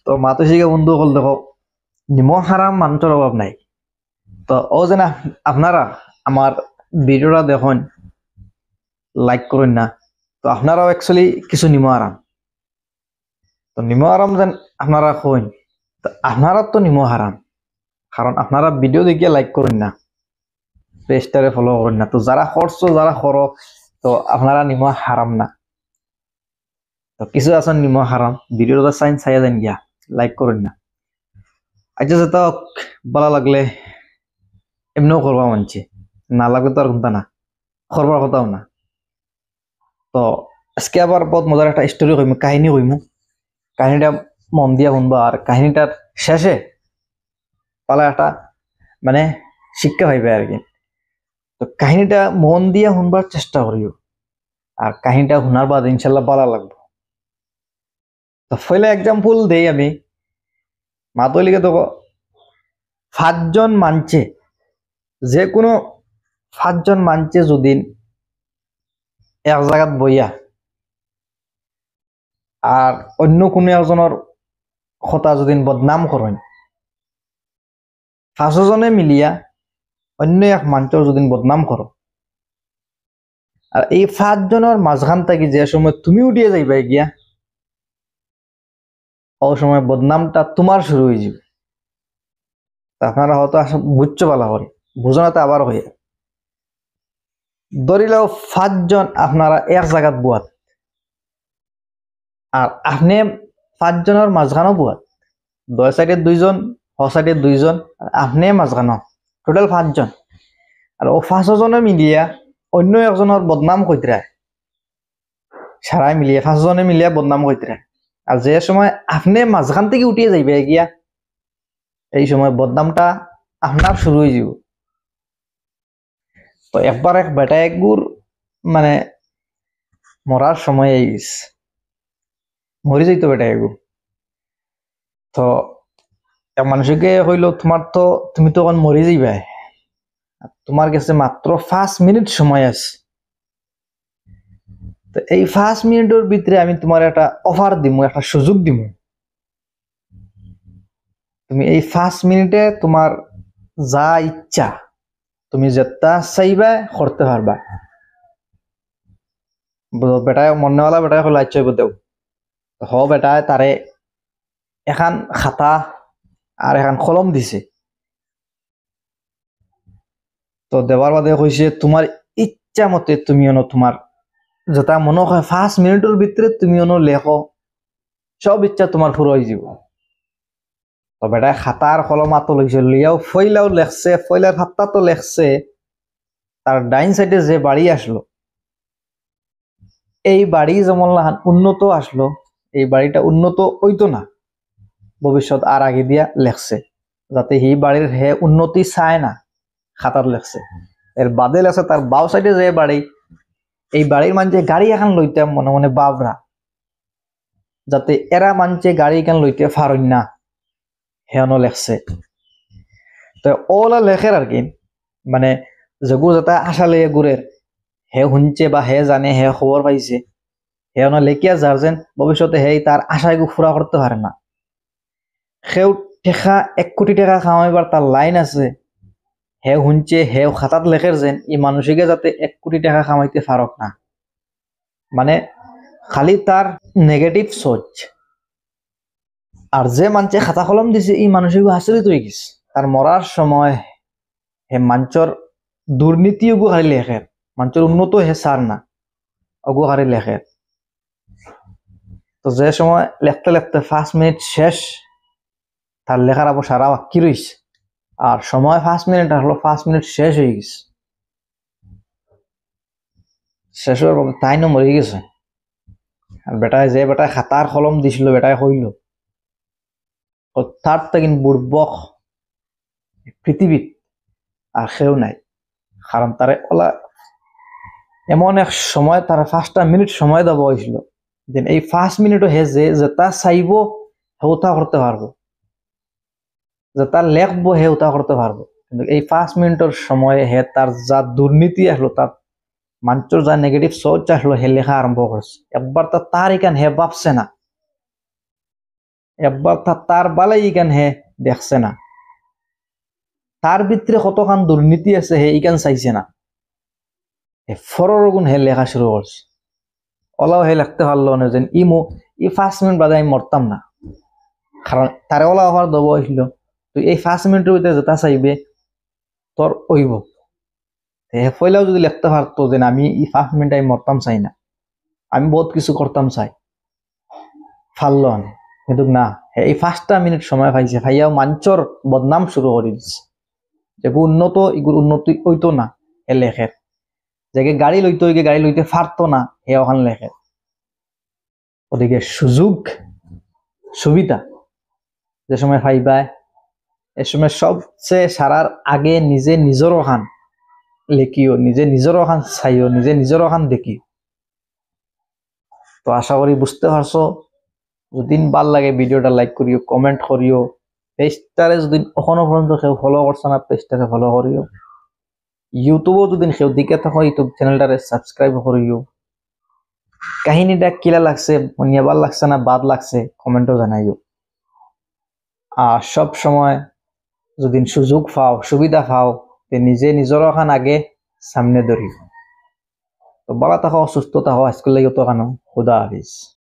তো মাতোশিকে বন্ধু হল দেখো নিমখ হারাম মানুষের অভাব নাই। তো ও যে না আপনারা আমার ভিডিওটা দেখুন, লাইক করুন না। তো আপনারাও অ্যাকচুয়ালি কিছু নিমখ হারাম, তো নিমখ হারাম যেন আপনারা কইন। তো আপনারা তো নিমখ হারাম, কারণ আপনারা ভিডিও দেখিয়ে লাইক করুন না, পেজটারে ফলো করুন না। তো যারা করছো যারা করো, তো আপনারা নিমখ হারাম না। তো কিছু আছেন নিমখ হারাম, ভিডিওটা চাইন চাইয়া দেন গিয়া, লাইক করুন না। আচ্ছা যেটা ভালো লাগলে এমনিও করবা মানছি, না লাগলে তো আর কোনটা না করবার কথাও না। তো আজকে আবার বহুত মজার একটা স্টোরি কইম, কাহিনী কইম। কাহিনীটা মন দিয়া শুনবা, আর কাহিনীটার শেষে পালা একটা মানে শিক্ষা পাইবে আর কি। তো কাহিনীটা মন দিয়া শুনবার চেষ্টা করিও, আর কাহিনীটা শোনার বাদ ইনশাল্লাহ ভালো লাগবে। তো ফলে এক্সাম্পল দেই আমি, মাতলিকে তো 5জন মানছে, যে কোনো 5জন মানছে যদি এক জায়গাত বইয়া আর অন্য কোনো একজনের কথা যদি বদনাম করেন, 5জনে মিলিয়া অন্য এক মানুষের যদি বদনাম করো, আর এই 5জনের মাঝখান থেকে যে সময় তুমি উঠিয়ে যাইবা গিয়া, ও সময় বদনামটা তোমার শুরু হয়ে যাবে। আপনারা হয়তো বুঝছো ভালো করে, বুঝো না তো আবার হয়ে ধরিলেও 5জন আপনারা এক জায়গাত বুয়াত, আর আপনি 5জনের মাঝখানও বুয়াত, দয় সাইডে 2জন, হ সাইডে 2জন, আর আপনি মাঝখানো, টোটাল 5জন। আর ও 5জনে মিলিয়া অন্য একজনের বদনাম কইতরা, সারাই মিলিয়া 5জনে মিলিয়া বদনাম কইতরা। আর যে সময় আপনি মাঝখান থেকে উঠিয়ে যাইবে গিয়া, এই সময় বদনামটা আপনার শুরু হয়ে যাব। তো একবার এক বেটা এক গুড় মানে মরার সময় এই মরি যাইতো বেটা এক গুড়। তো এক মানুষকে হইলো তুমি তো এখন মরি যাইবা, তোমার কাছে মাত্র 5 মিনিট সময় আছে। তো এই 5 মিনিটের ভিতরে আমি তোমার একটা অফার দিমু, একটা সুযোগ দিমু। তুমি এই 5 মিনিটে তোমার যা ইচ্ছা তুমি যেটা চাইবা করতে পারবা। বেটায় মনেওয়ালা বেটায় হলো আচ্ছা দেও। হ বেটায় তারে এখন খাতা আর এখন কলম দিছে। তো দেওয়ার বাদে কইছে তোমার ইচ্ছা মতে তুমি তোমার যেটা মনে হয় 5 মিনিটের ভিতরে তুমি লেখো, সব ইচ্ছা তোমার পুরো হয়ে যাব। তো বেটায় খাতার কলম হাতে লইছে, লিয়াও ফইলাও লেখছে, ফইলার খাতা তো লেখছে। তার ডাইন সাইডে যে বাড়ি আসলো, এই বাড়ি যেমন উন্নত আসলো, এই বাড়িটা উন্নত হইতো না ভবিষ্যৎ আর আগে দিয়া লেখছে, যাতে এই বাড়ির হে উন্নতি চায় না, খাতার লেখছে। এর বাদে লেখছে তার বাও সাইডে যে বাড়ি, এই বাড়ির মানছে গাড়ি এখন লইতে মনে মনে বাবরা, যাতে এরা মানছে গাড়ি এখন লইতে পারেন না, হেনো লেখছে। তো ওলা লেখের আর কি, মানে যেগুলো যাতে আশা লইয়া ঘুরের, হে শুনছে বা হে জানে, হে খবর পাইছে, হে লেখিয়া যার যেন ভবিষ্যতে হে তার আশাগুলো পুরা করতে পারে না। সেও টেকা 1 কোটি টাকা কামাইবার তার লাইন আছে, হে শুনছে হে খাতাত লেখের যেন এই মানুষকে যাতে 1 কোটি টাকা কামাইতে পারক না, মানে খালি তার নেগেটিভ সোচ। আর যে মানুষে খাতা কলম দিছে এই মানুষগুলো আচরিত হয়ে গেছে, তার মরার সময় হে মানুষের দুর্নীতি ওগু হারি লেখের, মানুষের উন্নত হে সার না ওগু হারি লেখের। তো যে সময় লেখতে লেখতে 5 মিনিট শেষ, তার লেখার আবার সারা বাকি রয়েছে, আর সময় 5 মিনিট হলো, 5 মিনিট শেষ হয়ে গেছে। শেষ হওয়ার পর তাই না মরে গেছে। আর বেটায় যে বেটায় খাতার কলম দিছিল, বেটায় কইল তার থেকে বুড়বক পৃথিবীত আর কেউ নাই। কারণ তারে ওলা এমন এক সময় তার 5টা মিনিট সময় দেওয়া হয়েছিল, যে এই 5 মিনিটও হে যেটা চাইব হেউতা করতে পারবো, যেটা লেখবো হেউতা করতে পারবো। কিন্তু এই 5 মিনিটের সময় হে তার যা দুর্নীতি আসলো, তার মানুষের যা নেগেটিভ সোচ আসলো, হে লেখা আরম্ভ করছে। একবার তো তার এখান হে ভাবছে না একবার তার বালাই ইকান হে দেখছে না, তার ভিতরে কতখান দুর্নীতি আছে হে ইকান চাইছে না, ফরর গুণ হে লেখা শুরু করছে। ওলাও হে লিখতে পারলো না যেন ই 5 মিনিট বাদে আমি মরতাম না, কারণ তারে ওলা হওয়ার দব হইল তুই এই 5 মিনিটের ভিতরে যেটা চাইবে তোর ওইব। হে পয়লাও যদি লিখতে পারতো যে আমি ই 5 মিনিট আমি মরতাম চাই না, আমি বহুত কিছু করতাম চাই, ফারলো না। কিন্তু না, এই 5টা মিনিট সময় পাইছে, ভাইয়াও মাঞ্চর বদনাম শুরু করে দিচ্ছে, যেগুলো উন্নত এগুলো উন্নতি হইতো না এ লেখের, যে গাড়ি লইতো গাড়ি লইতে পারতো না হে ওখান লেখে। ওদিকে সুযোগ সুবিধা যে সময় পাইবায় এ সময় সবচেয়ে সারার আগে নিজে নিজের ওখান লেখিও, নিজে নিজের ওখান চাইও, নিজে নিজের ওখান দেখিও। তো আশা করি বুঝতে পারছো। যদি ভাল লাগে ভিডিওটা লাইক করিও, কমেন্ট করিও, পেজটারে যদি এখনো পর্যন্ত কেউ ফলো করছে না পেজটাকে ফলো করিও, ইউটিউবও যদি কেউ দিকে থাকো ইউটিউব চ্যানেলটারে সাবস্ক্রাইব করিও। কাহিনীটা কিলা লাগছে, নিয়াবার লাগছে না বাদ লাগছে কমেন্টও জানাইও। আর সব সময় যদি সুযোগ পাও সুবিধা পাও তে নিজে নিজের ওখান আগে সামনে ধরিও। তো ভালো থাকো, সুস্থ থাকো, আজকের লাগে তো কেন, খুদা হাফিজ।